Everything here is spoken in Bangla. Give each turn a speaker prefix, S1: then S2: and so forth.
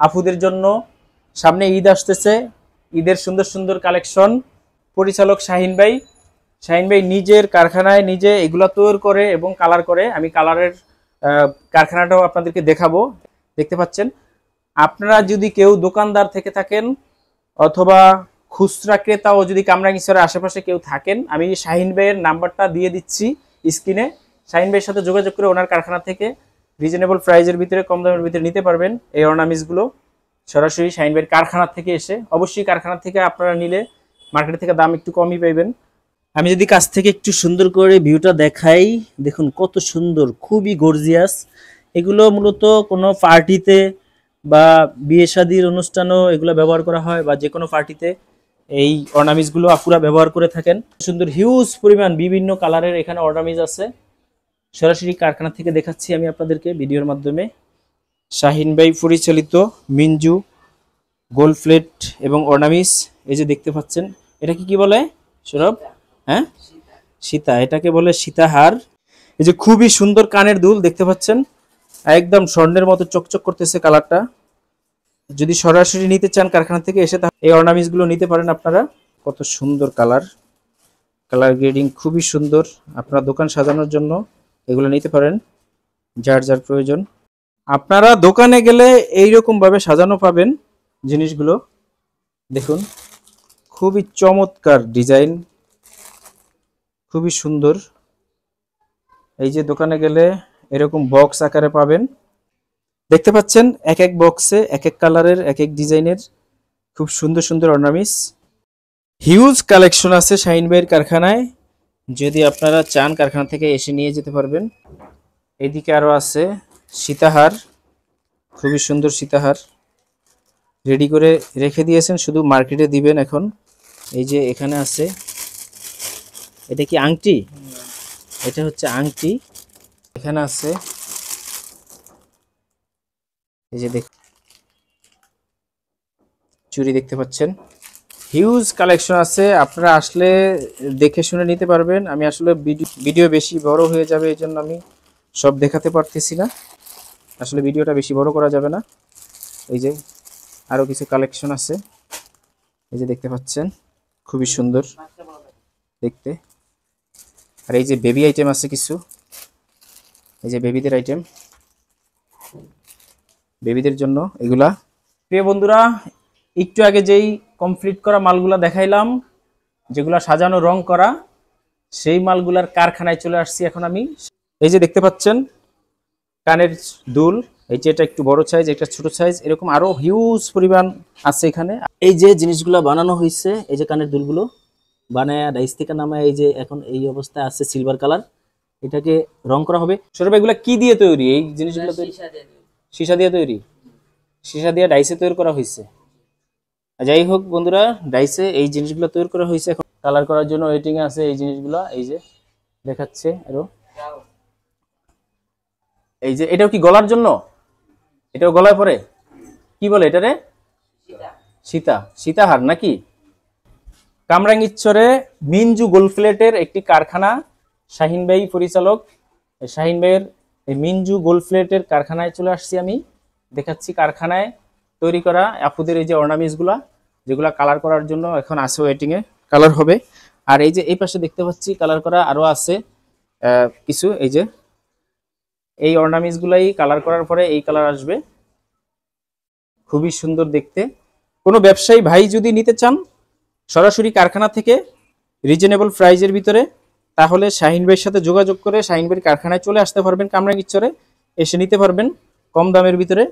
S1: আপুদের জন্য। সামনে ঈদ আসতেছে, ঈদের সুন্দর সুন্দর কালেকশন। পরিচালক শাহিন ভাই, শাহিন ভাই নিজের কারখানায় নিজে এগুলা তৈরি করে এবং কালার করে। আমি কালারের কারখানাটাও আপনাদেরকে দেখাবো। দেখতে পাচ্ছেন। আপনারা যদি কেউ দোকানদার থেকে থাকেন অথবা খুচরা ক্রেতাও যদি কামরাঙ্গীরচরের আশেপাশে কেউ থাকেন, আমি শাহিন ভাইয়ের নাম্বারটা দিয়ে দিচ্ছি স্ক্রিনে। শাহিন ভাইয়ের সাথে যোগাযোগ করে ওনার কারখানা থেকে রিজনেবল প্রাইজের ভিতরে, কম দামের ভিতরে নিতে পারবেন এই অর্নামেন্টসগুলো সরাসরি শাহিন ভাইয়ের কারখানা থেকে এসে। অবশ্যই কারখানা থেকে আপনারা নিলে মার্কেট থেকে দাম একটু কমই পাইবেন। আমি যদি কাছ থেকে একটু সুন্দর করে ভিউটা দেখাই, দেখুন কত সুন্দর, খুবই গর্জিয়াস। এগুলো মূলত কোনো পার্টিতে বা বিয়ে শাদীর অনুষ্ঠানও এগুলো ব্যবহার করা হয়, বা যে কোনো পার্টিতে এই অর্নামেন্টসগুলো আপুরা ব্যবহার করে থাকেন। সুন্দর হিউজ পরিমাণ বিভিন্ন কালারের এখানে অর্নামেন্টস আছে। সরাসরি কারখানা থেকে দেখাচ্ছি আমি আপনাদেরকে ভিডিওর মাধ্যমে। শাহিন ভাই পরিচালিত মিঞ্জু গোল্ড প্লেট এবং অর্নামেন্টস, এই যে দেখতে পাচ্ছেন। এটা কি বলে সৌরভ? হ্যাঁ, সীতা। এটাকে বলে সীতাহার। এই যে খুবই সুন্দর কানের দুল দেখতে পাচ্ছেন, একদম স্বর্ণের মতো চকচক করতেছে কালারটা। যদি সরাসরি নিতে চান কারখানা থেকে এসে, এই অর্নামেন্টস গুলো নিতে পারেন আপনারা। কত সুন্দর কালার, কালার গ্রেডিং খুবই সুন্দর। আপনারা দোকান সাজানোর জন্য এগুলো নিতে পারেন, যার যার প্রয়োজন। আপনারা দোকানে গেলে এইরকম ভাবে সাজানো পাবেন জিনিসগুলো। দেখুন খুবই চমৎকার ডিজাইন, খুবই সুন্দর। এই যে দোকানে গেলে এরকম বক্স আকারে পাবেন। দেখতে পাচ্ছেন এক এক বক্সে এক এক কালারের, এক এক ডিজাইনের খুব সুন্দর সুন্দর অর্নামেন্টস। হিউজ কালেকশন আছে শাহিন ভাইয়ের কারখানায়। যদি আপনারা চান কারখানা থেকে এসে নিয়ে যেতে পারবেন। এইদিকে আরো আছে সীতাহার, খুবই সুন্দর সীতাহার রেডি করে রেখে দিয়েছেন, শুধু মার্কেটে দিবেন এখন। এই যে এখানে আছে, এটা কি আংটি? এটা হচ্ছে আংটি। এখানে আছে, এই যে দেখ চুড়ি দেখতে পাচ্ছেন। হিউজ কালেকশন আছে, আপনারা আসলে দেখে শুনে নিতে পারবেন। আমি আসলে ভিডিও বেশি বড় হয়ে যাবে, এই জন্য আমি সব দেখাতে পারতেছি না। আসলে ভিডিওটা বেশি বড় করা যাবে না। এই যে আরো কিছু কালেকশন আছে, এই যে দেখতে পাচ্ছেন, খুবই সুন্দর দেখতে। আর এই যে বেবি আইটেম আছে কিছু, এই যে বেবিদের আইটেম, বেবিদের জন্য এগুলা। প্রিয় বন্ধুরা, একটু আগে যেই কমপ্লিট করা মালগুলা দেখাইলাম, যেগুলা সাজানো রং করা, সেই মালগুলার কারখানায় চলে আসছি এখন আমি। এই যে দেখতে পাচ্ছেন কানের দুল, এই যে এটা একটু বড় সাইজ, এটা ছোট সাইজ, এরকম আরো হিউজ পরিমাণ আছে এখানে। এই যে জিনিসগুলো বানানো হয়েছে, এই যে কানের দুলগুলো বানায় ডাইস থেকে নামায়, এই যে এখন এই অবস্থায় আছে সিলভার কালার। এটাকে রং করা হবে। সৌরভ, এগুলা কি দিয়ে তৈরি? এই জিনিসগুলো সীসা দিয়ে তৈরি, সীসা দিয়ে ডাইসে তৈরি করা হয়েছে। যাই হোক বন্ধুরা, ডাইসে এই জিনিসগুলো তৈরি করা হয়েছে। এখন কালার করার জন্য ওয়েটিং এ আছে এই জিনিসগুলো। এই যে দেখাচ্ছে আরো, এই যে এটাও কি গলার জন্য? এটাও গলায় পরে কি বলে এটারে? সীতা, সীতাহার নাকি? কামরাঙ্গীরচরে মিঞ্জু গোল্ড প্লেটের একটি কারখানা, শাহিন ভাই পরিচালক। শাহিন ভাইয়ের এই মিঞ্জু গোল্ড প্লেটের কারখানায় চলে আসছি আমি। দেখাচ্ছি কারখানায় তৈরি করা আপুদের এই যে অর্নামেন্টসগুলা, যেগুলা কালার করার জন্য এখন আছে ওয়েটিং এ, কালার হবে। আর এই যে এই পাশে দেখতে পাচ্ছি কালার করা আরো আছে কিছু। এই যে এই অর্নামেন্টসগুলাই কালার করার পরে এই কালার আসবে, খুবই সুন্দর দেখতে। কোনো ব্যবসায়ী ভাই যদি নিতে চান সরাসরি কারখানা থেকে রিজনেবল প্রাইজের ভিতরে, তাহলে শাহিন ভাইয়ের সাথে যোগাযোগ করে শাহিন ভাইয়ের কারখানায় চলে আসতে পারবেন। কামরাঙ্গীরচরে এসে নিতে পারবেন কম দামের ভিতরে।